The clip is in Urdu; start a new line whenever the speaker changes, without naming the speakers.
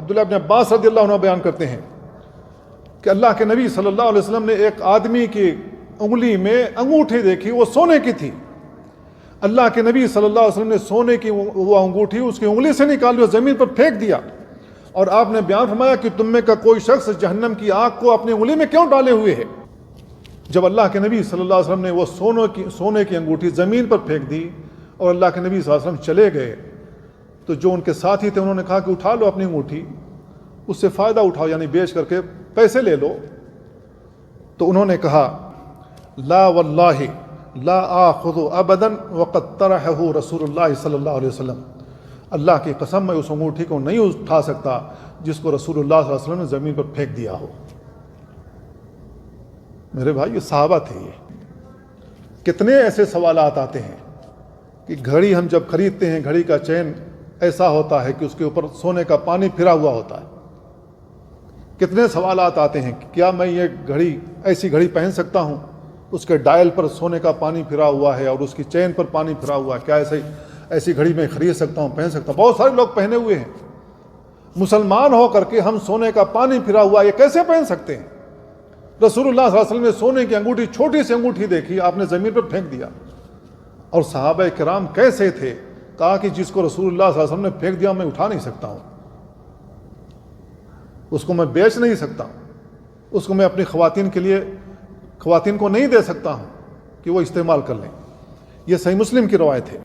عبداللہ ابن عباس رضی اللہ عنہ بیان کرتے ہیں کہ اللہ کے نبی صلی اللہ علیہ وسلم نے ایک آدمی کی انگلی میں انگوٹھی دیکھی، وہ سونے کی تھی۔ اللہ کے نبی صلی اللہ علیہ وسلم نے سونے کی وہ انگوٹھی اس کی انگلی سے نکالی اور زمین پر پھینک دیا، اور آپ نے بیان فرمایا کہ تم میں کا کوئی شخص جہنم کی آگ کو اپنی انگلی میں کیوں ڈالے ہوئے ہے؟ جب اللہ کے نبی صلی اللہ علیہ وسلم نے وہ سونے کی انگوٹھی زمین پر پھینک دی اور اللہ کے نبی صلی اللہ علیہ وسلم چلے گئے، تو جو ان کے ساتھی تھے انہوں نے کہا کہ اٹھا لو اپنی انگوٹھی، اس سے فائدہ اٹھاؤ، یعنی بیچ کر کے پیسے لے لو۔ تو انہوں نے کہا لا واللہ لا آخذ ابدا وقد طرحہ رسول اللہ صلی اللہ علیہ وسلم، اللہ کی قسم میں اس انگوٹھی کو نہیں اٹھا سکتا جس کو رسول اللہ صلی اللہ علیہ وسلم نے زمین پر پھینک دیا ہو۔ میرے بھائی، یہ صحابہ تھے۔ یہ کتنے ایسے سوالات آتے ہیں کہ گھڑی ہم جب خریدتے ہیں، گھڑی کا چین ایسا ہوتا ہے کہ اس کے اوپر سونے کا پانی پھرا ہوا ہوتا ہے۔ کتنے سوالات آتے ہیں کہ کیا میں یہ ایسی گھڑی پہن سکتا ہوں، اس کے ڈائل پر سونے کا پانی پھرا ہوا ہے اور اس کی چین پر پانی پھرا ہوا ہے، کیا ایسی گھڑی میں خرید سکتا ہوں، پہن سکتا ہوں؟ بہت سارے لوگ پہنے ہوئے ہیں۔ مسلمان ہو کر کے ہم سونے کا پانی پھرا ہوا یہ کیسے پہن سکتے ہیں؟ رسول اللہ صلی اللہ علیہ وسلم نے سونے کی انگوٹھی، چھوٹی سی انگوٹھی دیکھی، آپ نے زمین پر پھینک دیا۔ اور صحابہ کرام کیسے تھے؟ کہا کہ جس کو رسول اللہ صلی اللہ علیہ وسلم نے پھینک دیا میں اٹھا نہیں سکتا ہوں، اس کو میں بیچ نہیں سکتا ہوں، اس کو میں اپنی خواتین کو نہیں دے سکتا ہوں کہ وہ استعمال کر لیں۔ یہ صحیح مسلم کی روایت ہے۔